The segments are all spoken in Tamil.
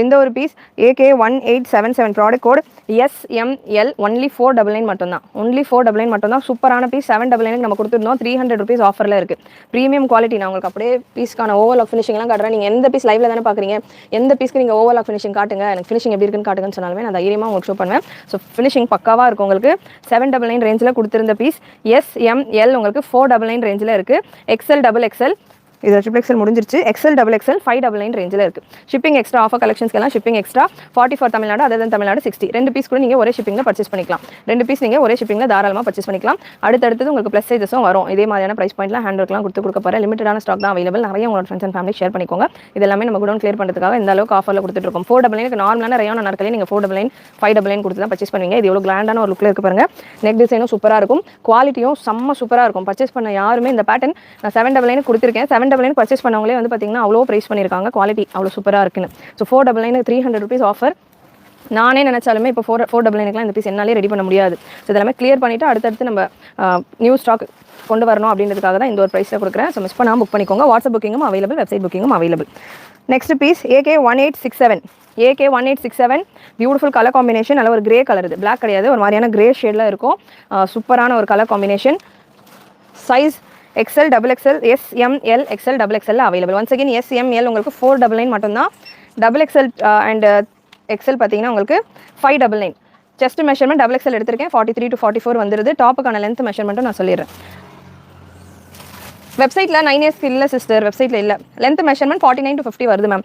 இந்த ஒரு piece AK1877 product code SML only 499 மட்டும்தான். ஒன்லி 499 மட்டும்தான். சூப்பரான பீஸ் 799 நம்ம கொடுத்துருந்தோம். 300 rupees ஆஃபரில் இருக்குது. Premium quality. நான் உங்களுக்கு அப்படியே பீஸ்க்கான ஓவர்லாக் ஃபினிஷிங்லாம் காட்டுறேன். நீங்கள் எந்த பீஸ் லைவ்ல தானே பார்க்குறீங்க, எந்த பீஸ்க்கு நீங்கள் ஓவர்லாக் ஃபினிஷிங் காட்டுங்க, எனக்கு ஃபினிஷிங் எப்படி இருக்குன்னு காட்டுங்கன்னு சொன்னாலுமே நான் தைரியமாக உங்களுக்கு ஷோ பண்ணுவேன். ஸோ ஃபினிஷிங் பக்காவாக இருக்கும். உங்களுக்கு 799 ரேஞ்சில் கொடுத்துருந்த பீஸ் SML உங்களுக்கு 499 ரேஞ்சில் இருக்குது. XL XXL இது XXL முடிஞ்சிருச்சு. XL XXL 599 ரேஞ்சில் இருக்குது. ஷிப்பிங் எக்ஸ்ட்ரா ஆஃபர் கலெக்ஷன்ஸ்க்கெல்லாம் shipping extra 40 for Tamil Nadu, other than Tamil Nadu 60. 2 piece கூட நீங்கள் ஒரே ஷிப்பிங்கில் பர்ச்சேஸ் பண்ணிக்கலாம். 2 பீஸ் நீங்கள் ஒரே ஷிப்பிங்கில் தாராளமாக பர்ச்சேஸ் பண்ணிக்கலாம். அடுத்தடுத்து உங்களுக்கு ப்ளஸ் சைஸஸும் வரும். இதே மாதிரியான ப்ரைஸ் பாயிண்ட்லாம் ஹேண்ட் ஒர்க்லாம் கொடுக்க போகிறேன். லிமிட்டான ஸ்டாக் தான் அவைலபிள். நிறைய உங்களோட ஃப்ரெண்ட்ஸ் அண்ட் ஃபேமிலி ஷேர் பண்ணிக்கோங்க. இது எல்லாமே நம்ம குடோன் கிளியர் பண்ணுறதுக்காக இந்த அளவுக்கு ஆஃபரில் கொடுத்துருக்கோம். 499 நார்மலான ரேயான் நாட்களே நீங்கள் 499 599 கொடுத்து தான் பர்ச்சேஸ் பண்ணுவீங்க. இது எவ்வளோ கிராண்டான ஒரு லுக்கில் இருக்கு பாருங்க. நெக் டிசைனும் சூப்பராக இருக்கும். குவாலிட்டியும் செம்ம சூப்பராக இருக்கும். பர்ச்சேஸ் பண்ண யாருமே இந்த பேட்டர்ன் நான் 799 கொடுத்துருக்கேன். 799 பர்ச்சேஸ் பண்ணவங்களே வந்து பார்த்தீங்கன்னா அவ்வளோ ப்ரைஸ் பண்ணியிருக்காங்க. குவாலிட்டி அவ்வளோ சூப்பராக இருக்குன்னு. So 499 300 rupees offer. நானே நினச்சாலுமே இப்போ 499 இந்த பீஸ் என்னாலே ரெடி பண்ண முடியாது. ஸோ இதெல்லாமே கிளியர் பண்ணிவிட்டு அடுத்தடுத்து நம்ம நியூ ஸ்டாக் கொண்டு வரணும் அப்படின்றதுக்காக தான் இந்த ஒரு ப்ரைஸில் கொடுக்குறேன். ஸோ மிஸ் பண்ணாமல் புக் பண்ணிக்கோங்க. வாட்ஸ்அப் புக்கிங்கும் அவைலபிள், வெப்சைட் புக்கிங்கும் available. Next piece AK1867 beautiful colour combination. நல்ல ஒரு கிரே கலர். இது பிளாக் கிடையாது, ஒரு மாதிரியான கிரே ஷேடில் இருக்கும். சூப்பரான ஒரு colour combination. Size XL XXL SML XL XXL available. Once again SML உங்களுக்கு 499 மட்டும்தான். XXL அண்ட் XL பார்த்தீங்கன்னா உங்களுக்கு 599. செஸ்ட் மெஷர்மெண்ட் XXL எடுத்திருக்கேன். 43 to 44 வந்துருது. டாப்புக்கான லென்த் மெஷர்மெண்ட்டும் நான் சொல்லிடுறேன். வெப்சைட்டில் 9 இல்லை சிஸ்டர், வெப்சைட்டில் இல்லை. லென்த் மெஷர்மெண்ட் 49 to 50 வருது மேம்.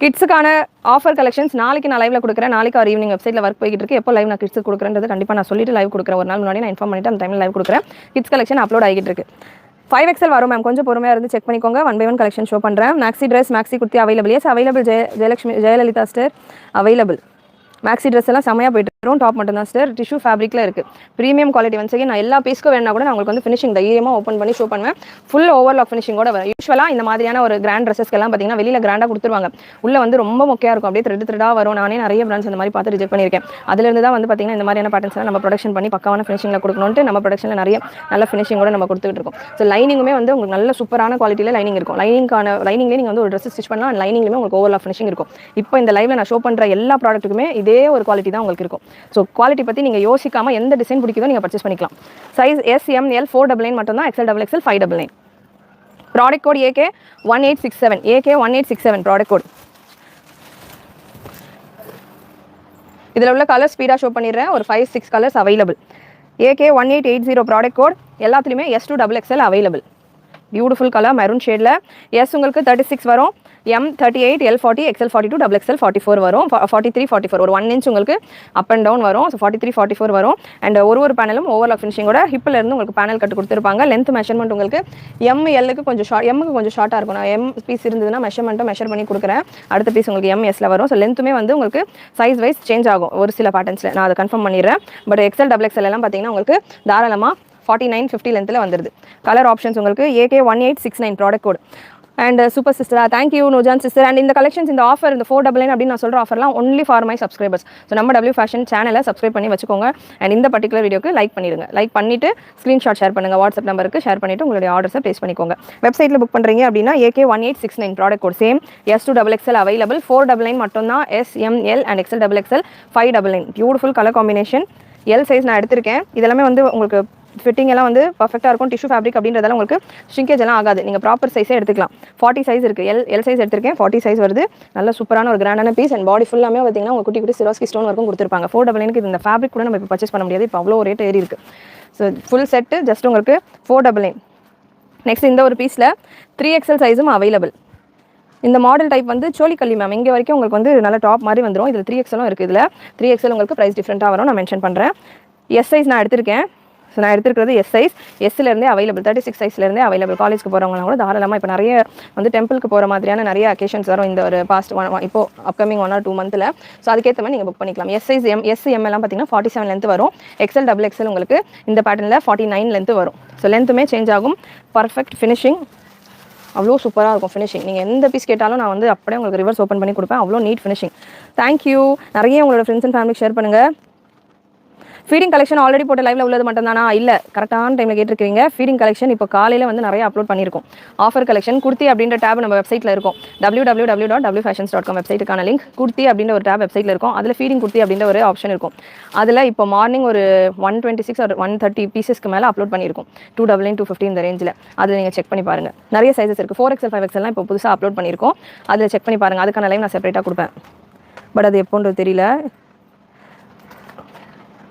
கிட்ஸுக்கான ஆஃபர் கலெக்ஷன்ஸ் நாளைக்கு நான் லைவ்ல கொடுக்குறேன். நாளைக்கு ஒரு ஈவினிங் வெப்சைட்டில் ஒர்க் போய்கிட்டு இருக்கு. எப்போ லைவ் நான் கிட்ஸுக்கு கொடுக்குறேன்றது கண்டிப்பாக நான் சொல்லிட்டு லைவ் கொடுக்குறேன். ஒரு நாள் முன்னாடி நான் இன்ஃபார்ம் பண்ணிட்டு அந்த டைமில் லைவ் கொடுக்குறேன். கிட்ஸ் கலெக்ஷன் அப்லோட் ஆகிட்டு இருக்கு. 5XL வரும் மேம். கொஞ்சம் பொறுமையாக இருந்து செக் பண்ணிக்கோங்க. 1 by 1 கலெக்ஷன் ஷோ பண்ணுறேன். Maxi dress, maxi kurti available. S available. Jayalalitha ஸ்டர் அவைலபிள். மேக்ஸி ட்ரெஸ் எல்லாம் செமையாக போயிட்டு வரும். டாப் மட்டும் தான் ஸ்டர். டிஷ்யூ ஃபேப்ரிக்கில் இருக்குது. Premium quality. ஒன்ஸ் அகேன் நான் எல்லா பீஸ்க்கும் வேணா கூட நான் உங்களுக்கு வந்து ஃபினிஷிங் தைரியமாக ஓப்பன் பண்ணி ஷோ பண்ணுவேன். ஃபுல் ஓவர்லாக் ஃபினிஷிங்கோட வரும். யூஸ்வலாக இந்த மாதிரியான ஒரு கிராண்ட் ட்ரெஸ்ஸஸ்க்கெல்லாம் பார்த்தீங்கன்னா வெளியில் கிராண்டாக கொடுத்துருவாங்க. உள்ள வந்து ரொம்ப மொக்கையாக இருக்கும். அப்படியே த்ரெட்டாக வரும். நானே நிறைய பிராண்ட்ஸ் இந்த மாதிரி பார்த்து ரிஜெக்ட் பண்ணியிருக்கேன். அதுலேருந்து தான் வந்து பார்த்தீங்கன்னா இந்த மாதிரியான பேட்டர்ன்ஸ்லாம் நம்ம ப்ரொடக்ஷன் பண்ணி பக்காவான ஃபினிஷிங்கில் கொடுக்கணும்ட்டு நம்ம ப்ரொடக்ஷனில் நிறைய நல்ல ஃபினிஷிங்கோட நம்ம கொடுத்துட்டு இருக்கோம். ஸோ லைனிங்குமே வந்து உங்களுக்கு நல்ல சூப்பரான குவாலிட்டியில் லைனிங் இருக்கும். லைனிங்லேயே நீங்கள் வந்து ஒரு ட்ரெஸ் ஸ்டிச் பண்ணலாம். லைனிங்லேயுமே உங்களுக்கு ஓவர்லாக் ஃபினிஷிங் இருக்கும். இப்போ இந்த லைவ்ல நான் ஷோ பண்ணுற எல்லா ப்ராடக்ட்டுக்குமே இதே ஒரு குவாலிட்டி தான் உங்களுக்கு இருக்கும். ஸோ குவாலிட்டி பற்றி நீங்கள் யோசிக்காமல் எந்த டிசைன் பிடிக்குதோ நீங்கள் பர்ச்சேஸ் பண்ணிக்கலாம். சைஸ் SML 499 மட்டும்தான். XL XXL 599. Product code AK1867 product code. இதில் உள்ள கலர் ஸ்பீடாக ஷோ பண்ணிடுறேன். ஒரு 5-6 colours available. AK1880 product code. எல்லாத்துலேயுமே S2 XXL available. Beautiful colour maroon ஷேடில். எஸ் உங்களுக்கு 36 வரும். M 38 L 40 XL 42 XXL 44 வரும். 43 44 ஒரு 1 inch உங்களுக்கு அப் அண்ட் டவுன் வரும். ஸோ 43 44 வரும். அண்ட் ஒரு பேனலும் ஓவர்லாக் ஃபினிஷிங்கோட ஹிப்பில் இருந்து உங்களுக்கு பேனல் கட்டு கொடுத்துருப்பாங்க. லென்த் மெஷர்மெண்ட் உங்களுக்கு MLக்கு கொஞ்சம் எம்முக்கு கொஞ்சம் ஷார்ட்டாக இருக்கும். நான் M பீஸ் இருந்ததுன்னா மெஷர்மெண்ட்டும் மெஷர் பண்ணி கொடுக்குறேன். அடுத்த பீஸ் உங்களுக்கு MSல வரும். ஸோ லென்த்துமே வந்து உங்களுக்கு சைஸ் வைஸ் சேஞ்ச் ஆகும் ஒரு சில பேட்டர்ன்ஸில். நான் அதை கன்ஃபார்ம் பண்ணிடுறேன். பட் XL XXL எல்லாம் பார்த்தீங்கன்னா உங்களுக்கு தாராளமாக 49-50 லென்த்தில் வந்துடுது. கலர் ஆப்ஷன்ஸ் உங்களுக்கு AK1869 product code. And super சிஸ்டரா, தேங்க்யூ நோஜான் சிஸ்டர். அண்ட் இந்த கலெக்ஷன்ஸ் இந்த ஆஃபர் இந்த 499 அப்படின்னு நான் சொல்கிற ஆஃபர்லாம் only for my subscribers. So நம்ம W ஃபேஷன் சேனலை சப்ஸ்கிரைப் பண்ணி வச்சுக்கோங்க. அண்ட் இந்த பர்டிகுலர் வீடியோக்கு லைக் பண்ணிடுங்க. லைக் பண்ணிட்டு ஸ்க்ரீன்ஷாட் ஷேர் பண்ணுங்கள். வாட்ஸ்அப் நம்பருக்கு ஷேர் பண்ணிவிட்டு உங்களுடைய ஆர்டர்ஸை ப்ளேஸ் பண்ணிக்கோங்க. வெப்சைட்டில் புக் பண்ணுறீங்க அப்படின்னா AK1869 product code same. S2 XXL available. 499 மட்டும்தான். SML and XL XXL 599. Beautiful colour combination. L size நான் எடுத்திருக்கேன். இதெல்லாமே வந்து உங்களுக்கு ஃபிட்டிங் எல்லாம் வந்து பர்ஃபெக்டாக இருக்கும். டிஷ்யூ ஃபேப்ரிக் அப்படின்றதால உங்களுக்கு ஷ்ரிங்கேஜ் எல்லாம் ஆகாது. நீங்கள் ப்ராப்பர் சைஸே எடுத்துக்கலாம். 40 சைஸ் இருக்குது. எல் சைஸ் எடுத்திருக்கேன். 40 சைஸ் வருது. நல்ல சூப்பரான ஒரு கிராண்டான பீஸ். அண்ட் பாடி ஃபுல்லாமே பார்த்தீங்கன்னா உங்களுக்கு குட்டி குட்டி சிரோஸ்கி ஸ்டோன் வரைக்கும் கொடுத்துருப்பாங்க. 499 இந்த ஃபேப்ரிக் கூட நம்ம இப்போ பர்ச்சேஸ் பண்ண முடியாது. இப்போ அவ்வளோ ரேட் ஏறி இருக்குது. ஸோ ஃபுல் செட்டு ஜஸ்ட் உங்களுக்கு 499. நெக்ஸ்ட் இந்த ஒரு பீஸில் 3XL சைஸும் அவைலபிள். இந்த மாடல் டைப் வந்து சோழிக்கல்லி மேம். இங்கே வரைக்கும் உங்களுக்கு வந்து நல்ல டாப் மாதிரி வந்துடும். இதில் 3XL இருக்குது. இதில் 3XL உங்களுக்கு ப்ரைஸ் டிஃப்ரெண்ட்டாக வரும். நான் மென்ஷன் பண்ணுறேன். எஸ் சைஸ் நான் எடுத்திருக்கேன். ஸோ நான் எடுத்துருக்கிறது எஸ் சைஸ். எஸ்லேருந்தே அவைலபிள். 36 சைஸ்லேருந்தே அவைலபிள். காலேஜ்க்கு போகிறவங்களாம் கூட தாராளமாக இப்போ நிறைய வந்து டெம்பிளுக்கு போகிற மாதிரியான நிறைய அக்கேஷன்ஸ் வரும் இந்த ஒரு பாஸ்ட் இப்போ அப்கமிங் 1 or 2 மந்தில். ஸோ அதுக்கேற்ற மாதிரி நீங்கள் புக் பண்ணிக்கலாம். எஸ் சைஸ் எம் எல்லாம் பார்த்தீங்கன்னா 47 லென்த் வரும். XL XXL உங்களுக்கு இந்த பேட்டர்னில் 49 லென்த் வரும். ஸோ லென்த்துமே சேஞ்ச் ஆகும். Perfect finishing. அவ்வளோ சூப்பராக இருக்கும் ஃபினிஷிங். நீங்கள் எந்த பீஸ் கேட்டாலும் நான் வந்து அப்படியே உங்களுக்கு ரிவர்ஸ் ஓப்பன் பண்ணி கொடுப்பேன். அவ்வளோ நீட் ஃபினிஷிங். தேங்க்யூ. நிறைய உங்களோட ஃப்ரெண்ட்ஸ் அண்ட் ஃபேமிலிக்கு ஷேர் பண்ணுங்கள். ஃபீடிங் கலெக்ஷன் ஆல்ரெடி போட்ட லைவ்ல உள்ளது மட்டும் தானா? இல்லை, கரெக்டான டைமில் கேட்டிருக்கீங்க. ஃபீடிங் கலெக்ஷன் இப்போ காலையில் வந்து நிறைய அப்லோட் பண்ணியிருக்கோம். ஆஃபர் கலெக்ஷன் குர்த்தி அப்படின்ற டேப் நம்ம வெப்சைட்டில் இருக்கும். www.wfashions.com வெப்சைட்டுக்கான link. குர்த்தி அப்படின்ற ஒரு டேப் வெப்சைட்டில் இருக்கும். அதில் ஃபீடிங் குர்த்தி அப்படின்ற ஒரு ஆப்ஷன் இருக்கும். அதில் இப்போ மார்னிங் ஒரு 126 or 130 பீசஸ்க்கு மேலே அப்லோட் பண்ணியிருக்கும். 299, 250 இந்த ரேஞ்சில். அதில் நீங்கள் செக் பண்ணி பாருங்கள். நிறைய சைஸஸ் இருக்குது. 4XL 5XL இப்போ புதுசாக அப்லோட் பண்ணியிருக்கோம். அதில் செக் பண்ணி பாருங்கள். அதுக்கான லைவ் நான் செப்பரேட்டாக கொடுப்பேன். பட் அது எப்போன்றது தெரியல.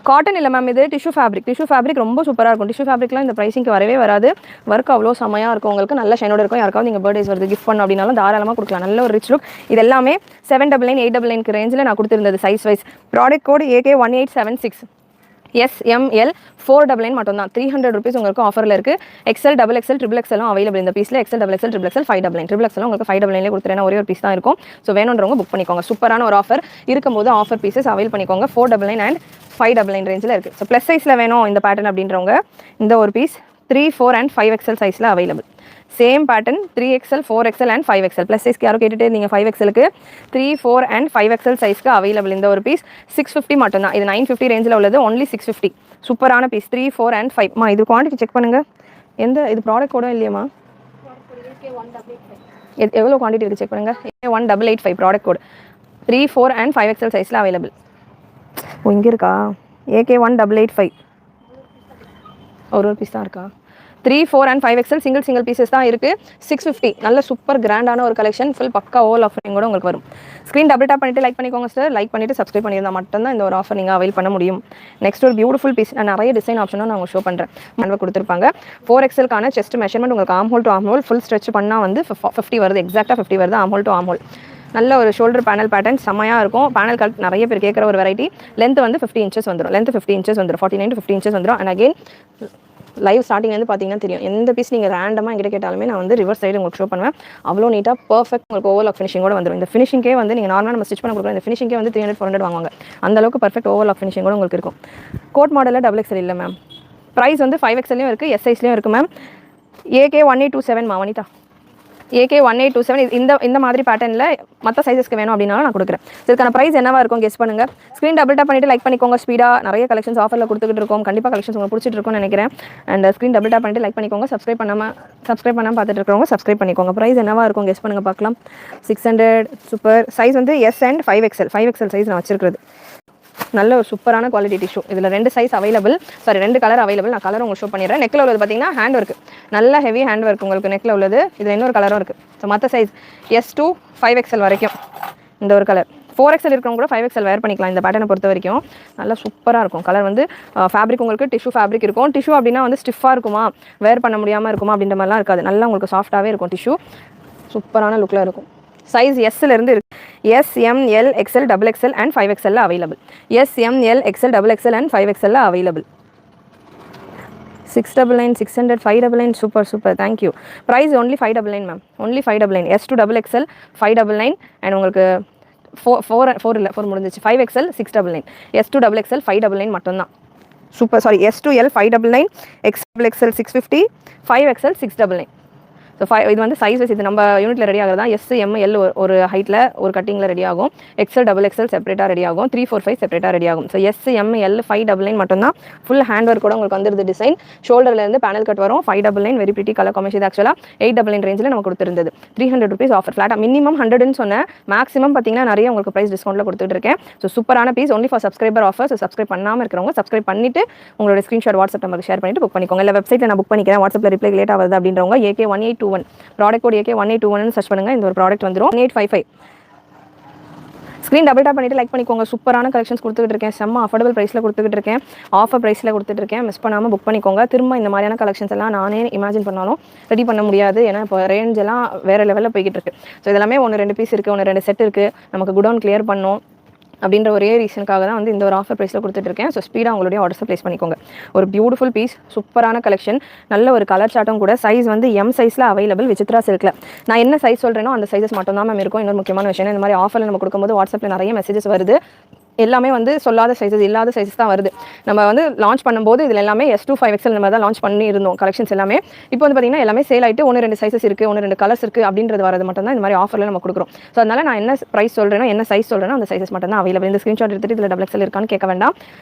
காட்டன் இல்லை மேம், இது டிஷ்யூ ஃபேப்ரிக். டிஷ்யூ ஃபேப்ரிக் ரொம்ப சூப்பராக இருக்கும். டிஷ்யூ ஃபேப்ரிக்லாம் இந்த ப்ரைஸிங்க்கு வரவே வராது. ஒர்க் அவ்வளோ செமையாக இருக்கும். உங்களுக்கு நல்ல ஷைனோட இருக்கும். யாருக்காவது நீங்கள் பர்த்டேஸ் வருது கிஃப்ட் பண்ணணும் அப்படின்னாலும் தாராளமாக கொடுக்கலாம். நல்ல ஒரு ரிச் லுக். இது எல்லாமே 799, 899 ரேஞ்சில் நான் கொடுத்துருந்தது size wise. Product code AK1876. SML 499 மட்டும்தான். 300 rupees உங்களுக்கு ஆஃபரில் இருக்குது. XL, XXL, XXL அவைலபிள் இந்த பீஸில். XL, XXL, XXL 599. XXL உங்களுக்கு 599 கொடுத்துறேன். ஒரே ஒரு பீஸ் தான் இருக்கும். ஸோ வேணுன்றவங்க புக் பண்ணிக்கோங்க. சூப்பரான ஒரு ஆஃபர் இருக்கும்போது ஆஃபர் பீசஸ் அவைல் பண்ணிக்கோங்க. 499 and 599 ரேஞ்சில் இருக்குது. ஸோ ப்ளஸ் சைஸில் வேணும் இந்த பேட்டர்ன் அப்படின்றவங்க இந்த ஒரு பீஸ் 3, 4 and 5XL சைஸில் available. Same pattern 3XL, 4XL and 5XL. Plus சைஸ்க்கு யாரும் கேட்டுகிட்டே நீங்கள் 5XLக்கு 3, 4 and 5XL சைஸ்க்கு அவைலபிள். இந்த ஒரு பீஸ் 650 மட்டும்தான். இது 950 ரேஞ்சில் உள்ளது. ஒன்லி 650. சூப்பரான பீஸ் 3, 4 and 5. இது குவான்டிட்டி செக் பண்ணுங்கள். இது ப்ராடக்ட் கூட இல்லையம்மா? எவ்வளோ குவான்டிட்டி இருக்குது செக் பண்ணுங்கள். 1885 ப்ராடக்ட் கோட். 3, 4 and 5XL சைஸில் அவைலபிள். இங்கே இருக்கா? AK1885 ஒரு பீஸ் தான் இருக்கா? 3, 4 and 5XL சிங்கிள் பீசஸ் தான் இருக்குது. 650. நல்ல சூப்பர் கிராண்டான ஒரு கலெக்ஷன். ஃபுல் பக்கா ஓல் ஆஃபரிங் கூட உங்களுக்கு வரும். ஸ்க்ரீன் டபுள் டேப் பண்ணிட்டு லைக் பண்ணிக்கோங்க சார். லைக் பண்ணிட்டு சப்ஸ்கிரைப் பண்ணியிருந்தால் மட்டும்தான் இந்த ஒரு ஆஃபர் நீங்கள் அவைல் பண்ண முடியும். நெக்ஸ்ட் ஒரு பியூட்டிஃபுல் பீஸ். நான் நிறைய டிசைன் ஆப்ஷனும் நான் உங்களுக்கு ஷோ பண்ணுறேன். மண்வை கொடுத்துருப்பாங்க. 4XLக்கான செஸ்ட் மெஷர்மெண்ட் உங்களுக்கு ஆம் ஹோல் டு ஆம் ஹோல் ஃபுல் ஸ்ட்ரெச் பண்ணால் வந்து 50 வருது. எக்ஸாக்டாக 50 வருது ஆம் ஹோல் டு ஆம் ஹோல். நல்ல ஒரு ஷோல்டர் பேனல் பேட்டர்ன் செம்மையாக இருக்கும். பேனல் கட் நிறைய பேர் கேட்குற ஒரு வெரைட்டி. லென்த் வந்து 50 inches வந்துடும். லென்த் 50 inches வந்துடும். 49 to 50 inches வந்துடும். அண்ட் அகெயின் லைவ் ஸ்டார்டிங்லேருந்து பார்த்தீங்கன்னா தெரியும். எந்த பீஸ் நீங்கள் ரேண்டமாக எங்கிட்ட கேட்டாலுமே நான் வந்து ரிவர்ஸ் சைடு உங்களுக்கு ஷோ பண்ணுவேன். அவ்வளோ நீட்டாக பர்ஃபெக்ட் உங்களுக்கு ஓவர்லாக் ஃபினிஷிங்கோட வந்துடும். இந்த ஃபினிஷிங்கே வந்து நீங்கள் நார்மலாக நம்ம ஸ்டிச் பண்ண கொடுக்குற இந்த ஃபினிஷிங்கே வந்து 300, 400 வாங்குவாங்க. அந்த அளவுக்கு பர்ஃபெக்ட் ஓவர்லாக் ஃபினிஷிங்கோட உங்களுக்கு இருக்கும். கோட் மாடலில் XXL இல்லை மேம். ப்ரைஸ் வந்து 5XLலையும் இருக்குது, S சைஸ்லையும் இருக்குது மேம். AK1827 வனிதா. AK1827 இந்த மாதிரி பேட்டர்னில் மற்ற சைஸஸ்க்கு வேணும் அப்படின்னாலும் நான் கொடுக்குறேன். இதுக்கான ப்ரைஸ் என்னவா இருக்கும் கெஸ் பண்ணுங்கள். ஸ்க்ரீன் டபுள் டேப் பண்ணிட்டு லைக் பண்ணிக்கோங்க. ஸ்பீடாக நிறைய கலெக்ஷன்ஸ் ஆஃபரில் கொடுத்துட்டு இருக்கோம். கண்டிப்பாக கலெக்ஷன்ஸ் உங்களுக்கு பிடிச்சிட்டு இருக்கும்னு நினைக்கிறேன். அண்ட் ஸ்க்ரீன் டபுள் டேப் பண்ணிட்டு லைக் பண்ணிக்கோங்க. சப்ஸ்கிரைப் பண்ணாமல் பார்த்துட்டு இருக்கிறவங்க சப்ஸ்கிரைப் பண்ணிக்கோங்க. ப்ரைஸ் என்னவா இருக்கும் கெஸ் பண்ணுங்கள் பார்க்கலாம். 600. சூப்பர். சைஸ் வந்து S and 5XL. 5XL size நான் வச்சிருக்கிறது. நல்ல ஒரு சூப்பரான குவாலிட்டி டிஷ்யூ. இதில் 2 சைஸ் அவைலபிள். 2 colour available. நான் கலர் உங்களுக்கு ஷோ பண்ணிடுறேன். நெக்கில் உள்ளது பார்த்தீங்கன்னா ஹேண்ட் ஒர்க். நல்ல ஹெவி ஹேண்ட் ஒர்க் உங்களுக்கு நெக்கில் உள்ளது. இதில் இன்னொரு கலரும் இருக்குது. ஸோ மற்ற சைஸ் S to 5XL வரைக்கும் இந்த ஒரு கலர். 4XL இருக்கிறவங்க கூட 5XL வேர் பண்ணிக்கலாம். இந்த பேட்டர்னை பொறுத்த வரைக்கும் நல்லா சூப்பராக இருக்கும். கலர் வந்து ஃபேப்ரிக் உங்களுக்கு டிஷ்யூ ஃபேப்ரிக் இருக்கும். டிஷ்யூ அப்படின்னா வந்து ஸ்டிஃபாக இருக்குமா, வேர் பண்ண முடியாமல் இருக்குமா அப்படின்ற மாதிரிலாம் இருக்காது. நல்லா உங்களுக்கு சாஃப்டாகவே இருக்கும். டிஷ்யூ சூப்பரான லுக்கில் இருக்கும். சைஸ் Sலேருந்து இருக்குது. S, M, L, XL, XXL and 5XL available. S, M, L, XL, XXL and 5XL available. 699, 600, 599. Super. Thank you. Price only 599 ma'am. Only 599. S to XXL 599 and உங்களுக்கு 4 முடிஞ்சிச்சு. 5XL 699. S to XXL 599 மட்டும்தான். Super. S to L 599, XXL 650, 5XL 699. So இது வந்து சைஸ் வைஸ் இது நம்ம யூனிட்டில் ரெடி ஆகுறது தான். S, M, L ஒரு ஹைட்டில் ஒரு கட்டிங்கில் ரெடி ஆகும். XL, XXL செப்பரேட்டாக ரெடி ஆகும். 3, 4, 5 செப்பரேட்டாக ரெடி ஆகும். ஸோ S, M, L 599 மட்டும்தான். ஃபுல் ஹேண்ட் ஒர்க் கூட உங்களுக்கு வந்துருது. டிசைன் ஷோல்டர்லேருந்து பேனல் கட் வரும். 599 வெரி பிரிட்டி கலர் காம்பினேஷன். இது ஆக்சுவலாக 899 ரேஞ்சில் நம்ம கொடுத்துருந்தது. 300 rupees ஆஃபர் ஃப்ளாட்டாக. மினிமம் 100ன்னு சொன்னேன். மேக்ஸிமம் பார்த்தீங்கன்னா நிறைய உங்களுக்கு ப்ரைஸ் டிஸ்கவுண்ட்டில் கொடுத்துட்டு இருக்கேன். ஸோ சூப்பரான பீஸ். Only for subscriber offer. So subscribe பண்ணாமல் இருக்கிறவங்க சப்ஸ்கிரைப் பண்ணிட்டு உங்களோட ஸ்க்ரீன்ஷாட் வாட்ஸ்அப் நம்பருக்கு ஷேர் பண்ணிட்டு புக் பண்ணிக்கோங்க. இல்லை வெப்சைட்டில் நான் புக் பண்ணிக்கிறேன், வாட்ஸ்அப்பில் ரிப்ளை லேட் ஆகுது அப்படின்றவங்க AK1821 product code AK1821 search பண்ணுங்க. இந்த ஒரு ப்ராடக்ட் வந்துடும். 1855. ஸ்க்ரீன் டபுள் டேப் பண்ணிட்டு லைக் பண்ணிக்கோங்க. சூப்பரான கலெக்ஷன்ஸ் கொடுத்துட்டு இருக்கேன். செம்ம அஃபோர்டபுள் ப்ரைஸில் கொடுத்துட்டு இருக்கேன். ஆஃபர் ப்ரைஸில் கொடுத்துட்டு இருக்கேன். மிஸ் பண்ணாமல் புக் பண்ணிக்கோங்க. திரும்ப இந்த மாதிரியான கலெக்ஷன்ஸ் எல்லாம் நானே இமேஜின் பண்ணாலும் ரெடி பண்ண முடியாது. ஏன்னா இப்போ ரேஞ்ச் எல்லாம் வேறு லெவலில் போய்கிட்டு இருக்கு. ஸோ இதெல்லாமே 1-2 பீஸ் இருக்குது, 1-2 செட் இருக்குது. நமக்கு குடோன் கிளியர் பண்ணணும் அப்படின்ற ஒரே ரீசனுக்காக தான் வந்து இந்த ஒரு ஆஃபர் ப்ரைஸில் கொடுத்துட்ருக்கேன். ஸோ ஸ்பீடாக உங்களுடைய ஆர்டர்ஸை ப்ளேஸ் பண்ணிக்கோங்க. ஒரு பியூட்டிஃபுல் பீஸ், சூப்பரான கலெக்ஷன், நல்ல ஒரு கலர் சாட்டும் கூட. சைஸ் வந்து M சைஸில் அவைலபிள். விசித்ரா சில்கில் நான் என்ன சைஸ் சொல்கிறேனோ அந்த சைஸஸ் மட்டும் தான் மேம் இருக்கும். இன்னொரு முக்கியமான விஷயம், இந்த மாதிரி ஆஃபரில் நம்ம கொடுக்கும்போது வாட்ஸ்அப்பில் நிறைய மெசேஜஸ் வருது. எல்லாமே வந்து சொல்லாத சைஸஸ் இல்லாத சைஸஸ் தான் வருது. நம்ம வந்து லான்ச் பண்ணும்போது இதில் எல்லாமே S2 5XL இந்த மாதிரி தான் லான்ச் பண்ணி இருந்தோம் கலெக்ஷன்ஸ் எல்லாமே. இப்போ வந்து பார்த்தீங்கன்னா எல்லாமே சேல் ஆகிட்டு 1-2 சைஸஸ் இருக்குது, 1-2 கலர்ஸ் இருக்குது அப்படின்றது வரது மட்டும் தான் இந்த மாதிரி ஆஃபரில் நம்ம கொடுக்குறோம். ஸோ அதனால் நான் என்ன ப்ரைஸ் சொல்கிறேனோ என்ன சைஸ் சொல்கிறேனோ அந்த சைஸஸ் மட்டும் தான் அவைலபிள். இந்த ஸ்க்ரீன்ஷாட் எடுத்துகிட்டு இதில் XXL இருக்கான்னு கேட்க வேண்டாம்.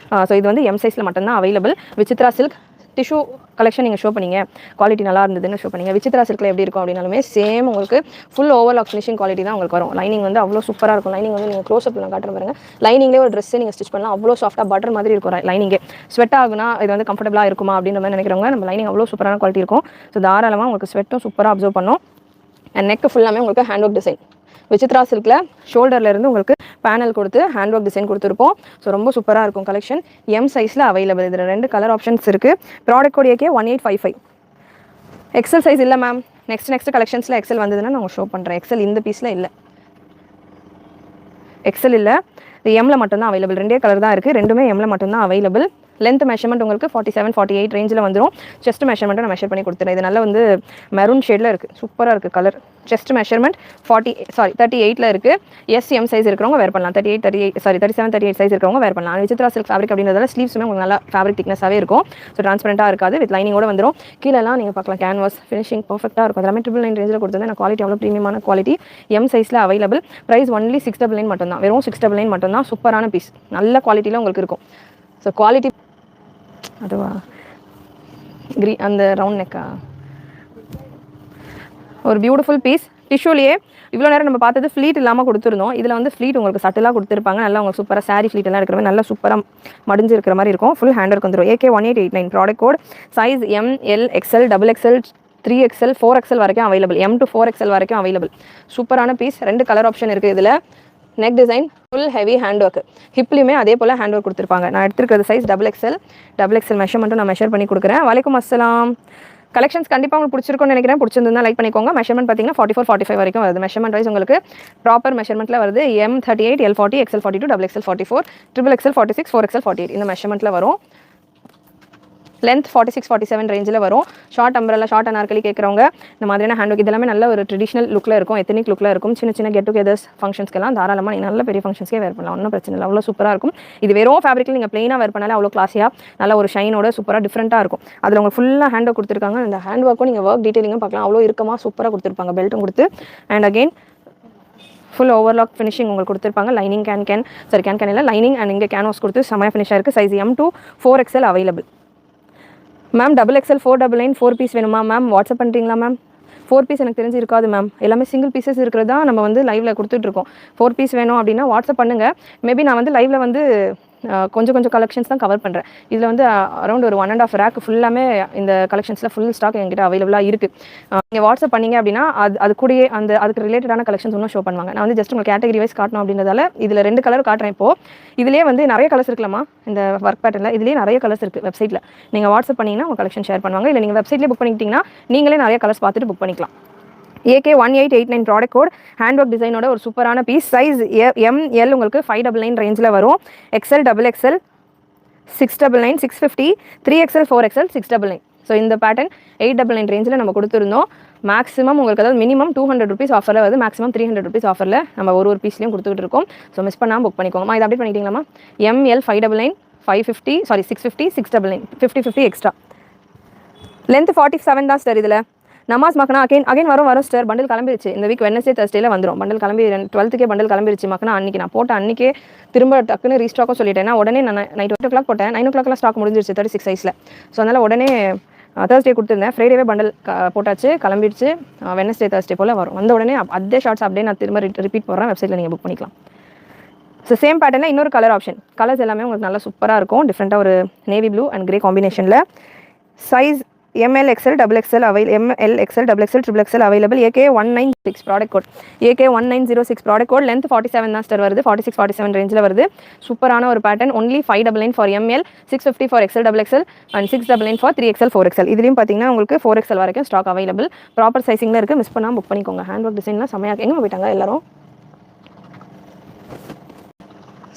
ஸோ இது வந்து M சைஸில் மட்டும் தான் available. Vichitra silk tissue collection நீங்கள் ஷோ பண்ணீங்க, குவாலிட்டி நல்லா இருந்ததுன்னு ஷோ பண்ணீங்க. விசித்ரா சில்கில் எப்படி இருக்கும் அப்படின்னாலுமே சேம் உங்களுக்கு ஃபுல் ஓவர்லாக் ஃபினிஷிங் குவாலிட்டி தான் உங்களுக்கு வரும். லைனிங் வந்து அவ்வளோ சூப்பராக இருக்கும். லைனிங் வந்து நீங்கள் க்ளோஸ் அப்பில் நான் காட்டுற பாருங்க. லைனிங்லேயே ஒரு ட்ரெஸ்ஸை நீங்கள் ஸ்டிச் பண்ணலாம். அவ்வளோ சாஃப்ட்டாக பட்டர் மாதிரி இருக்கும் லைனிங்கே. ஸ்வெட் ஆகுனா இது வந்து கம்ஃபர்டபுளாக இருக்குமா அப்படின்ற மாதிரி நினைக்கிறவங்க நம்ம லைனிங் அவ்வளோ சூப்பரான குவாலிட்டி இருக்கும். ஸோ தாராளமாக உங்களுக்கு ஸ்வெட்டும் சூப்பராக அப்சர்வ் பண்ணும். அண்ட் நெக் ஃபுல்லாமே உங்களுக்கு ஹேண்ட் ஒர்க் டிசைன். விசித்ரா சில்கில் ஷோல்டர்லேருந்து உங்களுக்கு பேனல் கொடுத்து ஹேண்ட் ஒர்க் டிசைன் கொடுத்துருப்போம். ஸோ ரொம்ப சூப்பராக இருக்கும் கலெக்ஷன். M சைஸில் அவைலபிள். இதில் 2 கலர் ஆப்ஷன்ஸ் இருக்குது. Product code AK 1855. XL size இல்லை மேம். நெக்ஸ்ட் கலெக்ஷன்ஸில் XL வந்ததுன்னா நான் ஷோ பண்ணுறேன். XL இந்த பீஸில் இல்லை, XL இல்லை. இது M மட்டும்தான் அவைலபிள். 2 கலர் தான் இருக்குது, ரெண்டுமே M மட்டும்தான் அவைலபிள். லென்த் மெஷர்மெண்ட் உங்களுக்கு 47-48 ரேஞ்சில் வந்துடும். செஸ்ட் மெஷர்மெண்ட்டை நான் மெஷர் பண்ணி கொடுத்துறேன். இது நல்லா வந்து மெரூன் ஷேடில் இருக்குது, சூப்பராக இருக்குது கலர். செஸ்ட் மெஷர்மெண்ட் 38 இருக்குது. M சைஸ் இருக்கிறவங்க வேர் பண்ணலாம். 37-38 சைஸ் இருக்கிறவங்க வேர் பண்ணலாம். விசித்ரா சில்க் ஃபேப்ரிக் அப்படின்றதால ஸ்லீவ்ஸுமே உங்களுக்கு நல்லா ஃபேப்ரிக் திக்னஸாகவே இருக்கும். ஸோ ட்ரான்ஸ்பரண்ட்டாக இருக்காது, வித் லைனிங்கோட வந்துடும். கீழெல்லாம் நீங்கள் பார்க்கலாம் கேன்வாஸ் ஃபினிஷிங் பர்ஃபெக்டாக இருக்கும். எல்லாமே 999 ரேஞ்சில் கொடுத்தது. நான் குவாலிட்டி அவ்வளோ ப்ரீமியமான குவாலிட்டி. M சைஸில் அவைலபிள். ப்ரைஸ் ஒன்லி 699 மட்டும்தான், வெறும் 699 மட்டும்தான். சூப்பரான பீஸ், நல்ல குவாலிட்டியில் உங்களுக்கு இருக்கும். ஸோ குவாலிட்டி அதுவா அந்த ரவுண்ட் நெக்கா ஒரு பியூட்டிஃபுல் பீஸ். டிஷ்யூலேயே இவ்வளோ நேரம் நம்ம பார்த்தது ஃப்ளீட் இல்லாமல் கொடுத்துருந்தோம். இதில் வந்து ஃப்ளீட் உங்களுக்கு சட்டிலாக கொடுத்துருப்பாங்க. நல்லா உங்களுக்கு சூப்பராக சாரி ஃப்ளீட் எல்லாம் இருக்கிற மாதிரி நல்லா சூப்பராக மடிஞ்சு இருக்கிற மாதிரி இருக்கும். ஃபுல் ஹேண்ட் ஒர்க் வந்துடும். AK 1889 product code. Size M, L, XL, XXL, 3XL, 4XL வரைக்கும் அவைலபிள். M to 4XL வரைக்கும் அவைலபிள். சூப்பரான பீஸ். 2 கலர் ஆப்ஷன் இருக்குது இதில். Neck design full heavy hand work. ஹிப்லையுமே அதே போல் ஹேண்ட் ஒர்க் கொடுத்துருப்பாங்க. நான் எடுத்துருக்கிறது சைஸ் XXL மெஷர்மெண்ட்டும் நான் மெஷர் பண்ணி கொடுக்குறேன். வலைக்கும் அஸ்ஸலாம். கலெக்ஷன்ஸ் கண்டிப்பாக உங்களுக்கு பிடிச்சிருக்கும்னு நினைக்கிறேன். பிடிச்சிருந்தா லைக் பண்ணிக்கோங்க. மெஷர்மெண்ட் பார்த்தீங்கன்னா 44-45 வரைக்கும் வருது. மெஷர்மெண்ட் வைஸ் உங்களுக்கு ப்ராப்பர் மெஷர்மெண்ட்டில் வருது. M 38, L 40, XL 42, XXL 44, XXL 46, 4XL 48 இந்த மெஷர்மெண்ட்டில் வரும். லென்த் 46-47 ரேஞ்சில் வரும். ஷார்ட் அம்பரல்லா, ஷார்ட் அனார்கலி கேட்குறவங்க இந்த மாதிரியான ஹேண்ட் ஒர்க் இதெல்லாமே நல்ல ஒரு ட்ரெடிஷனல் லுக்கில் இருக்கும், எத்தனிக் லுக்கில் இருக்கும். சின்ன கெட் டுகெதர்ஸ் ஃபங்க்ஷன்ஸ்க்கெல்லாம் தாராளமாக நீங்கள் நல்ல பெரிய ஃபங்க்ஷன்ஸ்க்கே வேர் பண்ணலாம், ஒன்றும் பிரச்சனை இல்லை. அவ்வளோ சூப்பராக இருக்கும். இது வெறும் ஃபேப்ரிக்கில் நீங்கள் ப்ளைனாக வேர் பண்ணாலே அவ்வளோ கிளாஸியாக நல்ல ஒரு ஷைனோட சூப்பராக டிஃப்ரெண்ட்டாக இருக்கும். அதில் உங்களுக்கு ஃபுல்லாக ஹேண்ட் ஒர்க் கொடுத்துருக்காங்க. அந்த ஹேண்ட் ஒர்க்கும் நீங்கள் ஒர்க் டீட்டெயிலிங்கும் பார்க்கலாம். அவ்வளோ இருக்கமாக சூப்பராக கொடுத்துருப்பாங்க. பெல்ட்டும் கொடுத்து and again full overlock finishing உங்களுக்கு கொடுத்துருப்பாங்க. லைனிங் கேன் இல்லை லைனிங் அண்ட் இங்கே கேன்வாஸ் கொடுத்து செமையாக ஃபினிஷாக இருக்குது. Size M to 4XL available. Ma'am XXL 499 4 piece வேணுமா மேம்? வாட்ஸ்அப் பண்ணுறீங்களா மேம்? 4 பீஸ் எனக்கு தெரிஞ்சு இருக்காது மேம். எல்லாமே சிங்கிள் பீசஸ் இருக்கிறது தான் நம்ம வந்து லைவில் கொடுத்துட்ருக்கோம். 4 பீஸ் வேணும் அப்படின்னா வாட்ஸ்அப் பண்ணுங்கள். மேபி நான் வந்து லைவில் வந்து கொஞ்சம் கலெக்ஷன்ஸ் தான் கவர் பண்ணுறேன். இதில் வந்து அரௌண்ட் ஒரு 1.5 ரேக் ஃபுல்லாமே இந்த கலெக்ஷன்ஸில் ஃபுல் ஸ்டாக் என்கிட்ட அவைலபிளாக இருக்குது. நீங்கள் வாட்ஸ்அப் பண்ணிங்க அப்படின்னா அது கூடயே அதுக்கு ரிலேட்டடான கலெக்ஷன்ஸ் இன்னும் ஷோ பண்ணுவாங்க. நான் வந்து ஜஸ்ட் உங்களுக்கு கேட்டகரி வைஸ் காட்டணும் அப்படின்றதால இதில் 2 கலர் காட்டுறேன். இப்போது இதிலே வந்து நிறைய கலர்ஸ் இருக்கலாமா இந்த ஒர்க் பேட்டர்னில்? இதுலேயே நிறைய கலர்ஸ் இருக்குது வெப்சைட்டில். நீங்கள் வாட்ஸ்அப் பண்ணிங்கன்னா உங்கள் கலெக்ஷன் ஷேர் பண்ணுவாங்க. இல்லை நீங்கள் வெப்சைட்லேயே புக் பண்ணிக்கிட்டிங்கன்னா நீங்களே நிறைய கலர்ஸ் பார்த்துட்டு புக் பண்ணிக்கலாம். AK 1889 product code. Hand work டிசைனோட ஒரு சூப்பரான பீஸ். சைஸ் M, L உங்களுக்கு 599 ரேஞ்சில் வரும். XL, XXL 699, 650, 3XL, 4XL 699. So இந்த பேட்டர்ன் 899 ரேஞ்சில் நம்ம கொடுத்துருந்தோம். மேக்ஸிமம் உங்களுக்கு அதாவது மினிமம் 200 ருபீஸ் ஆஃபரில் வருது. மேக்ஸிமம் 300 ருபீஸ் ஆஃபரில் நம்ம ஒரு பீஸ்லையும் கொடுத்துட்டு இருக்கோம். ஸோ மிஸ் பண்ணாமல் புக் பண்ணிக்கோங்கம்மா. இதை அப்டேட் பண்ணிட்டீங்களாம்மா? M, L 599, 550, 650, 699, 50 extra. லென்த் 47 தான் சார். இதில் நமாஸ் மக்னா அகைன் வரும் சார். பண்டில் கிளம்பிருச்சு. இந்த வீக் வெட்னஸ்டே Thursdayல வந்துடும். பண்டில் கிளம்பி 12க்கே பண்டில் கிளம்பிருச்சு மக்னா. அன்றைக்கி நான் போட்ட அன்றைக்கே திரும்ப டக்குன்னு ரீஸ்டாக்கும் சொல்லிட்டேன். உடனே நான் நைட் 8 o'clock போட்டேன். 9 o'clockலாம் ஸ்டாக் முடிஞ்சிருச்சு 36 சைஸில். ஸோ அதனால் உடனே Thursday கொடுத்துருந்தேன். ஃப்ரைடேவே பண்டில் போட்டாச்சு, கிளம்பிடுச்சு. வெட்னஸ்டே Thursday போல் வரும். வந்த உடனே அதே ஷார்ட்ஸ் அப்படியே நான் திரும்ப ரிப்பீட் போடுறேன். வெப்சைட்டில் நீங்கள் புக் பண்ணிக்கலாம். ஸோ சேம் பேட்டர்னில் இன்னொரு கலர் ஆப்ஷன். கலர்ஸ் எல்லாமே உங்களுக்கு நல்லா சூப்பராக இருக்கும். டிஃப்ரெண்ட்டாக ஒரு நேவி ப்ளூ அண்ட் கிரே காம்பினேஷனில். Size ML, XL, XXL ML, XL, XXL, XXL available. AK 196 product code. AK 1906 product code. Length 47 தான் ஸ்டார் வருது. 46-47 ரேஞ்சில் வருது. சூப்பரான ஒரு pattern. Only 599 for ML, 650 for XL, XXL and 699 for 3XL, 4XL. இதுலேயும் பார்த்தீங்கன்னா உங்களுக்கு 4XL வரைக்கும் ஸ்டாக் அவைலபிள். ப்ராப்பர் சைசிங்கில் இருக்குது. மிஸ் பண்ணாமல் புக் பண்ணிக்கோங்க. ஹேண்ட் ஒர்க் டிசைன்லாம் செம்மையாக எங்கே போயிட்டாங்க எல்லாரும்?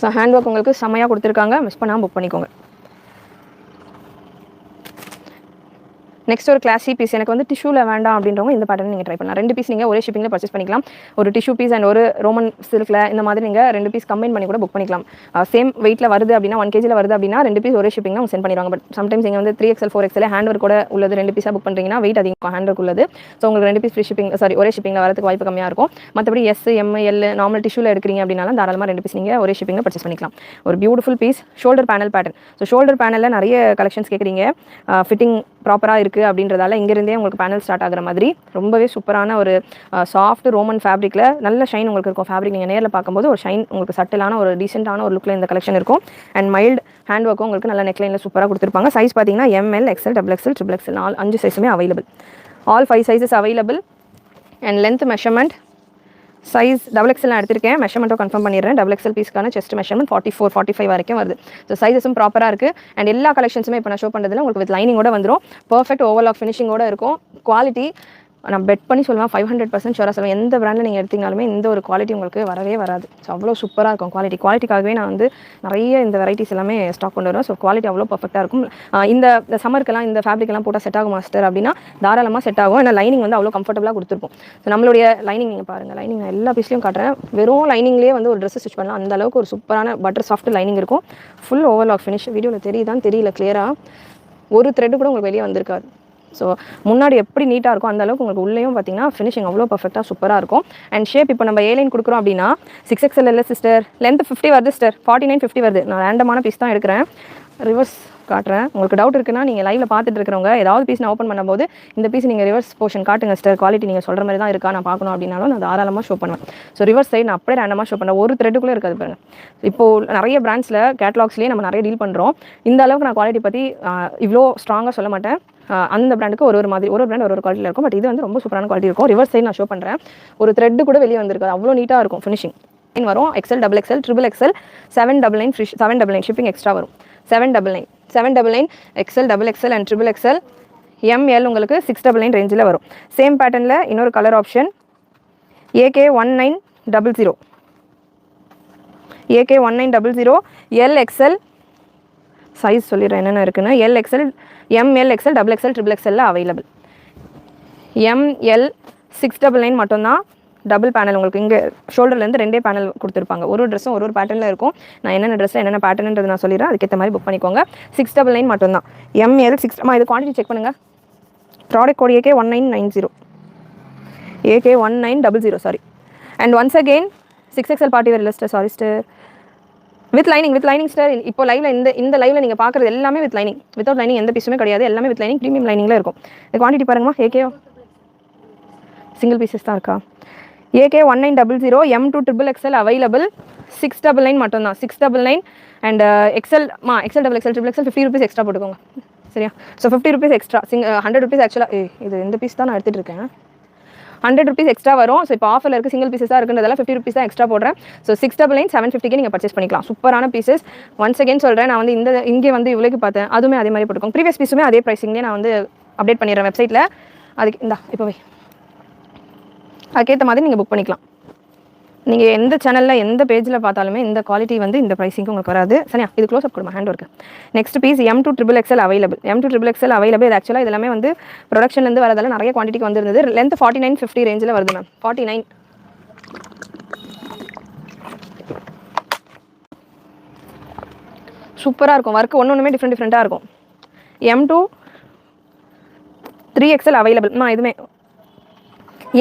ஸோ ஹேண்ட் ஒர்க் உங்களுக்கு செம்மையாக கொடுத்துருக்காங்க. மிஸ் பண்ணாமல் புக் பண்ணிக்கோங்க. நெக்ஸ்ட் ஒரு கிளாஸி பீஸ் எனக்கு வந்து டிஷ்யூவில் வேண்டாம் அப்படின்றவங்க இந்த பேட்டர்ன் நீங்கள் ட்ரை பண்ணலாம். 2 பீஸ் நீங்கள் ஒரே ஷிப்பிங்கில் பர்ச்சேஸ் பண்ணிக்கலாம். ஒரு டிஷ்யூ பீஸ் அண்ட் ஒரு ரோமன் சில்கில் இந்த மாதிரி நீங்கள் 2 பீஸ் கம்பைன் பண்ணி கூட புக் பண்ணிக்கலாம். சேம் வெயிட்டில் வருது அப்படின்னா 1 kg வருது அப்படின்னா 2 பீஸ் ஒரே ஷிப்பிங் அவங்க சென்ட் பண்ணிடுவாங்க. பட் சம்டைம்ஸ் நீங்கள் வந்து 3XL 4XL ஹேண்ட் ஒர்க் கூட உள்ளது 2 பீஸாக புக் பண்ணுறீங்கன்னா வெயிட் அதிகம் ஹேண்ட் ஒர்க் உள்ளது. ஸோ உங்களுக்கு 2 பீஸ் ஃப்ரீ ஷிப்பிங் ஒரே ஷிப்பிங்கில் வரதுக்கு வாய்ப்பு கம்மியாக இருக்கும். மற்றபடி S, M, L நார்மல் டிஷ்யூவில் எடுக்கிறீங்க அப்படின்னாலும் தாராளமாக 2 பீஸ் நீங்கள் ஒரே ஷிப்பிங்கில் பர்ச்சேஸ் பண்ணிக்கலாம். ஒரு beautiful piece shoulder panel pattern. So shoulder பேனலில் நிறைய கலெக்ஷன்ஸ் கேட்குறீங்க. ஃபிட்டிங் ப்ராப்பராக இருக்குது அப்படின்றதால இங்கேருந்தே உங்களுக்கு பேனல் ஸ்டார்ட் ஆகிற மாதிரி ரொம்பவே சூப்பரான ஒரு சாஃப்ட் ரோமன் ஃபேப்ரிக்கில் நல்ல ஷைன் உங்களுக்கு இருக்கும். ஃபேப்ரிக் நீங்கள் நேரில் பார்க்கும்போது ஒரு ஷைன் உங்களுக்கு சட்டிலான ஒரு டீசென்ட்டான ஒரு லுக்கில் இந்த கலெக்ஷன் இருக்கும். அண்ட் மைல்டு ஹேண்ட் ஒர்க்கும் உங்களுக்கு நல்ல நெக்லைனில் சூப்பராக கொடுத்துருப்பாங்க. சைஸ் பார்த்தீங்கன்னா ML, XL, XXL, XXL 5 சைஸுமே available. All 5 sizes available. And length measurement size XXL நான் எடுத்திருக்கேன். மெஷர்மெண்ட்டும் கன்ஃபார்ம் பண்ணிடுறேன். XXL பீஸ்க்கான செஸ்ட் மெஷர்மெண்ட் 44, 45 வரைக்கும் வருது. ஸோ சைஸஸும் ப்ராப்பராக இருக்குது. அண்ட் எல்லா கலெக்ஷன்ஸுமே இப்போ நான் ஷோ பண்ணுறதுல உங்களுக்கு வித் லைனிங்கோட வந்துடும். பர்ஃபெக்ட் ஓவர்லாக் ஃபினிஷிங்கோட இருக்கும். குவாலிட்டி நான் பெட் பண்ணி சொல்லுவேன் 500% ஷூராக சொல்லுவேன். எந்த பிராண்டில் நீங்கள் எடுத்தீங்கனாலுமே இந்த ஒரு குவாலிட்டி உங்களுக்கு வரவே வராது. ஸோ அவ்வளோ சூப்பராக இருக்கும் குவாலிட்டிக்காகவே நான் வந்து நிறைய இந்த வெரைட்டிஸ் எல்லாமே ஸ்டாக் கொண்டு வருவேன். ஸோ குவாலிட்டி அவ்வளோ பர்ஃபெக்டாக இருக்கும். இந்த சம்மருக்கெல்லாம் இந்த ஃபேப்ரிக்லாம் போட்டால் செட் ஆகும் மாஸ்டர் அப்படின்னா தாராளமாக செட் ஆகும். ஏன்னா லைனிங் வந்து அவ்வளோ கம்ஃபர்டபுளாக கொடுத்துருப்போம். ஸோ நம்மளுடைய லைனிங் நீங்கள் பாருங்கள். லைனிங் நான் எல்லா பீஸ்லையும் காட்டுறேன். வெறும் லைனிங்லேயே வந்து ஒரு ட்ரெஸ் ஸ்டிச் பண்ணலாம். அந்த அளவுக்கு ஒரு சூப்பரான பட்டர் சாஃப்ட் லைனிங் இருக்கும். Full overlock finish. வீடியோவில் தெரியுதான்னு தெரியல கிளியராக. ஒரு த்ரெட்டு கூட உங்களுக்கு வெளியே வந்திருக்காது. ஸோ முன்னாடி எப்படி நீட்டாக இருக்கும் அந்த அளவுக்கு உங்களுக்கு உள்ளேயும் பார்த்தீங்கன்னா ஃபினிஷிங் அவ்வளோ பர்ஃபெக்டாக சூப்பராக இருக்கும். அண்ட் ஷேப் இப்போ நம்ம A லைன் கொடுக்குறோம் அப்படின்னா 6XL இல்லை சிஸ்டர், லென்த் 50 வருது சிஸ்டர், 49, 50 வருது. நான் ரேண்டமான பீஸ் தான் எடுக்கிறேன். ரிவர்ஸ் காட்டுறேன். உங்களுக்கு டவுட் இருக்குன்னா நீங்கள் லைவில் பார்த்துட்டு இருக்கிறவங்க ஏதாவது பீஸ் நான் ஓப்பன் பண்ணும்போது இந்த பீஸ் நீங்கள் ரிவர்ஸ் போர்ஷன் காட்டுங்க சிஸ்டர், குவாலிட்டி நீங்கள் சொல்கிற மாதிரி தான் இருக்கா நான் பார்க்கணும் அப்படின்னாலும் நான் தாராளமாக ஷோ பண்ணுவேன். ஸோ ரிவர்ஸ் சைடு நான் அப்படியே ரேண்டமாக ஷோ பண்ணுறேன். ஒரு த்ரெட்டுக்குள்ளே இருக்காது பாருங்கள். இப்போது நிறைய பிராண்ட்ஸில் கேட்லாக்ஸ்லேயே நம்ம நிறைய டீல் பண்ணுறோம். இந்த அளவுக்கு நான் குவாலிட்டி பற்றி இவ்வளோ ஸ்ட்ராங்காக சொல்ல மாட்டேன். அந்த பிராண்டுக்கு ஒரு மாதிரி ஒரு பிராண்ட் ஒரு குவாலிட்டியில் இருக்கும். பட் இது வந்து ரொம்ப சூப்பரான குவாலிட்டி இருக்கும். ரிவர்ஸ் சைடு நான் ஷோ பண்ணுறேன். ஒரு த்ரெட்டு கூட வெளியே வந்திருக்காது. அவ்வளோ நீட்டாக இருக்கும் ஃபினிஷிங். வரும் XL, XXL, XXL 799 free 799 shipping extra வரும். 799 XL, XXL and XXL ML உங்களுக்கு 699 ரேஞ்சில் வரும். சேம் பேட்டர்னில் இன்னொரு colour option AK1900 LXL size சொல்லிடுறேன் என்னென்ன இருக்குன்னு. LXL, ML, XL, XXL, XXL available. ML 699 மட்டும்தான். டபுள் பேனல் உங்களுக்கு இங்கே ஷோல்டர்லேருந்து 2 பேனல் கொடுத்துருப்பாங்க. ஒரு ட்ரெஸ்ஸும் ஒரு பேட்டர்னில் இருக்கும். நான் என்னென்ன ட்ரெஸ்ஸில் என்னென்ன பேட்டர்ன்றது நான் சொல்லிடுறேன். அதுக்கேற்ற மாதிரி புக் பண்ணிக்கோங்க. 699 மட்டும்தான். ML 6 இது குவான்டிட்டி செக் பண்ணுங்கள். Product code AK1990 AK1900 sorry. And once again 6XL party wear இல்லை சாரி ஸ்டர் வித் லைனிங் ஸ்டர். இப்போ லைவ்ல இந்த லைவ்ல நீங்கள் பார்க்குறது எல்லாமே வித் லைனிங். வித்தவுட் லைனிங் எந்த பீஸுமே கிடையாது. எல்லாமே வித் லைனிங் ப்ரீமியம் லைனிங்கில் இருக்கும். இந்த குவான்டிட்டி பாருங்கம்மா. AK சிங்கிள் பீசஸ் தான் இருக்கா. AK1900 M2 XXL available. 699 மட்டும்தான். 699 and XL XXL 50 rupees extra போட்டுக்கோங்க சரியா. ஸோ 50 rupees எக்ஸ்ட்ரா 100 rupees ஆக்சுவலாக இது இந்த பீஸ் தான் நான் எடுத்துகிட்டு இருக்கேன். 100 rupees எக்ஸ்ட்ரா வரும். ஸோ இப்போ ஆஃபரில் இருக்குது சிங்கிள் பீஸஸ் தான் இருக்குன்றதால 50 rupees தான் எக்ஸ்ட்ரா போடுறேன். ஸோ 699 750 நீங்கள் பர்ச்சேஸ் பண்ணிக்கலாம். சூப்பரான பீசஸ். ஒன்ஸ் அகேன் சொல்கிறேன். நான் வந்து இங்கே வந்து இவ்வளோக்கு பார்த்தேன். அதுவுமே அதே மாதிரி போட்டுக்கோங்க. ப்ரீவியஸ் பீஸுமே அதே ப்ரைஸிங்லேயே நான் வந்து அப்டேட் பண்ணிடுறேன் வெப்சைட்டில். அதுக்கு இப்போவே அதுக்கேற்ற மாதிரி நீங்கள் புக் பண்ணிக்கலாம். நீங்கள் எந்த சேனலில் எந்த பேஜில் பார்த்தாலுமே இந்த குவாலிட்டி வந்து இந்த ப்ரைஸிங்க்கு உங்களுக்கு வராது சரியா. இது க்ளோஸ் அப் கொடுமா hand work. Next piece M2 XXL available. M2 XXL available. இது ஆக்சுவலாக இதெல்லாமே வந்து ப்ரொடக்ஷன்லேருந்து வரதால நிறைய குவான்டிட்டிக்கு வந்துருந்தது. லென்த் 49, 50 ரேஞ்சில் வருது மேம். 49 சூப்பராக இருக்கும். ஒர்க் ஒன்றுமே டிஃப்ரெண்ட்டாக இருக்கும். M2 3XL available. இதுவுமே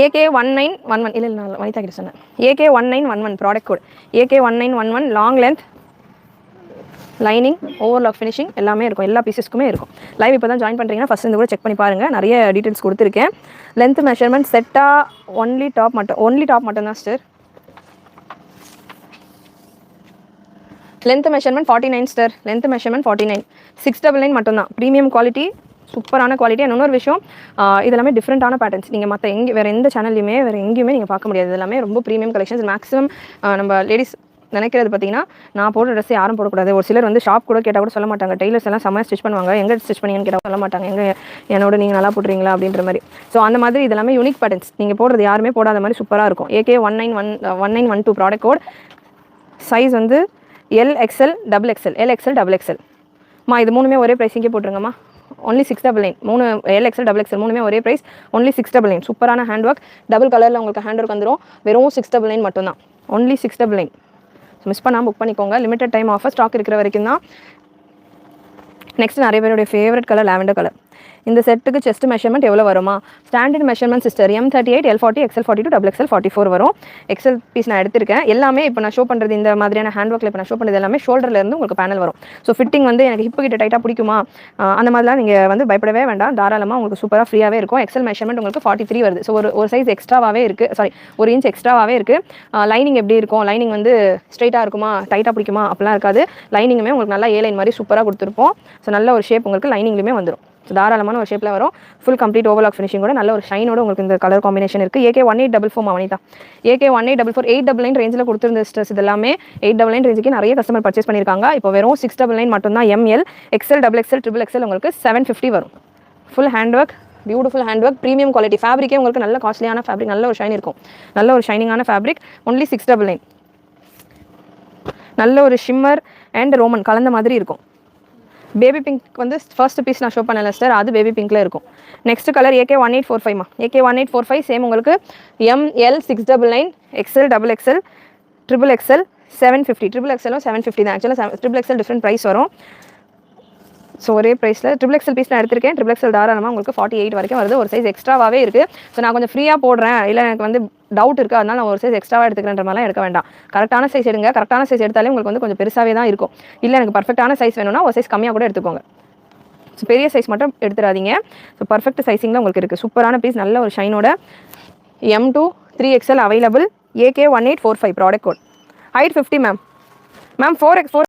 AK1911 இல்லை நான் வனிதா கிட்ட சொன்னேன். AK1911 product code AK1911 long length lining overlock finishing எல்லாமே இருக்கும். எல்லா பீசஸ்க்குமே இருக்கும். லைவ் இப்போ தான் ஜாயின் பண்ணுறீங்கன்னா ஃபஸ்ட் இந்த கூட செக் பண்ணி பாருங்கள். நிறைய டீட்டெயில்ஸ் கொடுத்துருக்கேன். லென்த் மெஷர்மெண்ட் செட்டாக ஒன்லி டாப் மட்டும்தான் sir. Length measurement 49 sir. Length measurement 49 699 மட்டும்தான். ப்ரீமியம் குவாலிட்டி சூப்பரான குவாலிட்டி. இன்னொரு விஷயம் இதெல்லாமே டிஃப்ரெண்ட்டான பேட்டர்ன்ஸ். நீங்கள் மற்ற வேறு எந்த சேனல்லையுமே வேறு எங்கேயுமே நீங்கள் பார்க்க முடியாது. இதெல்லாமே ரொம்ப ப்ரீமியம் கலெக்ஷன்ஸ். மேக்ஸிமம் நம்ம லேடிஸ் நினைக்கிறது பார்த்தீங்கன்னா நான் போடுற ட்ரெஸ் யாரும் போடக்கூடாது. ஒரு சிலர் வந்து ஷாப் கூட கேட்டால் கூட சொல்ல மாட்டாங்க. டெய்லர்ஸ் எல்லாம் செம்மையாக ஸ்டிச் பண்ணுவாங்க. எங்கே ஸ்டிச் பண்ணீங்கன்னு கேட்டால் சொல்ல மாட்டாங்க. என்னோட நீங்கள் நல்லா போடுறீங்களா அப்படின்ற மாதிரி. ஸோ அந்த மாதிரி இதெல்லாமே யூனிக் பேட்டர்ன்ஸ். நீங்கள் போடுறது யாருமே போடாத மாதிரி சூப்பராக இருக்கும். AK1912 product code. சைஸ் வந்து LXL, XXL இது மூணுமே ஒரே ப்ரைஸிங்கே போட்டுருங்கம்மா. ஒன்லி 699. 3 LXL XXL மூணுமே ஒரே ப்ரைஸ், ஒன்லி 699. சூப்பரான ஹேண்ட் ஒர்க், டபுள் கலரில் உங்களுக்கு ஹேண்ட் ஒர்க் வந்துடும். வெறும் 699 மட்டும்தான், ஒன்லி 699. மிஸ் பண்ணாமல் புக் பண்ணிக்கோங்க. லிமிடெட் டைம் ஆஃபர், ஸ்டாக் இருக்கிற வரைக்கும் தான். நெக்ஸ்ட் நிறைய பேருடைய ஃபேவரட் கலர் லாவெண்டர் கலர். இந்த செட்டுக்கு செஸ்ட் மெஷர்மெண்ட் எவ்வளோ வருமா? Standard measurement sister M38 L40 XL42 XXL 44 வரும். எக்ஸல் பீஸ் நான் எடுத்திருக்கேன். எல்லாமே இப்போ நான் ஷோ பண்ணுறது இந்த மாதிரியான ஹேண்ட் ஒர்க்கில் இப்போ நான் ஷோ பண்ணுறது எல்லாமே ஷோல்டர்லேருந்து உங்களுக்கு பேனல் வரும். ஸோ ஃபிட்டிங் வந்து எனக்கு ஹிப்பு கிட்ட டைட்டாக பிடிக்குமா அந்த மாதிரிலாம் நீங்கள் வந்து பயப்படவே வேண்டாம். தாராளமாக உங்களுக்கு சூப்பராக ஃப்ரீயாகவே இருக்கும். எக்ஸல் மெஷர்மெண்ட் உங்களுக்கு 43 வருது. ஸோ ஒரு சைஸ் எக்ஸ்ட்ராவாகவே இருக்குது, சாரி ஒரு இன்ச் எக்ஸ்ட்ராவாகவே இருக்குது. லைனிங் எப்படி இருக்கும்? லைனிங் வந்து ஸ்ட்ரைட்டாக இருக்குமா, டைட்டாக பிடிக்குமா அப்படிலாம் இருக்காது. லைனிங்குமே உங்களுக்கு நல்லா ஏலைன் மாதிரி சூப்பராக கொடுத்துருப்போம். ஸோ நல்ல ஒரு ஷேப் உங்களுக்கு லைனிங்லையுமே வந்துடும். ஸோ தாராளமான ஒரு ஷேப்பில் வரும். ஃபுல் கம்ப்ளீட் ஓவர்லாக் ஃபினிஷிங்கோட நல்ல ஒரு ஷைனோட உங்களுக்கு இந்த கலர் காம்பினேஷன் இருக்குது. AK 1844 மவனிதா, AK 1844 899 ரேஞ்சில் கொடுத்துருந்த ஸ்ட்ரெஸ் இது எல்லாமே 899 ரேஞ்சுக்கு நிறைய கஸ்டமர் பர்ச்சேஸ் பண்ணியிருக்காங்க. இப்போ வெறும் 699 மட்டும்தான். ML XL XXL XXL உங்களுக்கு 750 வரும். Full hand work, beautiful hand work, premium quality ஃபேப்ரிக்கே உங்களுக்கு நல்ல காஸ்ட்லியான ஃபேப்ரிக், நல்ல ஒரு ஷைன் இருக்கும், நல்ல ஒரு ஷைனிங்கான ஃபேப்ரிக். ஒன்லி 699. நல்ல ஒரு ஷிம்மர் அண்ட் ரோமன் கலந்த மாதிரி இருக்கும். பேபி பிங்க் வந்து ஃபர்ஸ்ட் பீஸ் நான் ஷோ பண்ணல சார், அது பேபி பிங்க்ல இருக்கும். Next colour AK 1845 AK 1845 same உங்களுக்கு ML 699 XL XXL XXL 750. XXL 750 தான். ஆக்சுவலாக XXL டிஃப்ரெண்ட் ப்ரைஸ் வரும். ஸோ ஒரே ப்ரைஸில் XXL பீஸ் நான் எடுத்திருக்கேன். XXL தாராளமாக உங்களுக்கு 48 வரைக்கும் வருது. ஒரு சைஸ் எக்ஸ்ட்ராவாகவே இருக்குது. ஸோ நான் கொஞ்சம் ஃப்ரீயாக போடுறேன், இல்லை எனக்கு வந்து டவுட் இருக்குது, அதனால் நான் ஒரு சைஸ் எக்ஸ்ட்ராவாக எடுத்துக்கிறேன்ற மாதிரிலாம் எடுக்க வேண்டாம். கரெக்டான சைஸ் எடுங்க. கரெக்டான சைஸ் எடுத்தாலே உங்களுக்கு வந்து கொஞ்சம் பெருசாகவே தான் இருக்கும். இல்லை எனக்கு பர்ஃபெக்டான சைஸ் வேணும்னா ஒரு சைஸ் கம்மியாக கூட எடுத்துக்கோங்க. ஸோ பெரிய சைஸ் மட்டும் எடுத்துடாதீங்க. ஸோ பர்ஃபெக்ட் சைஸிங் தான் உங்களுக்கு இருக்குது. சூப்பரான பீஸ், நல்ல ஒரு ஷைனோட. M2 3XL available. AK 1845 product code. Height 50 ma'am. 4x4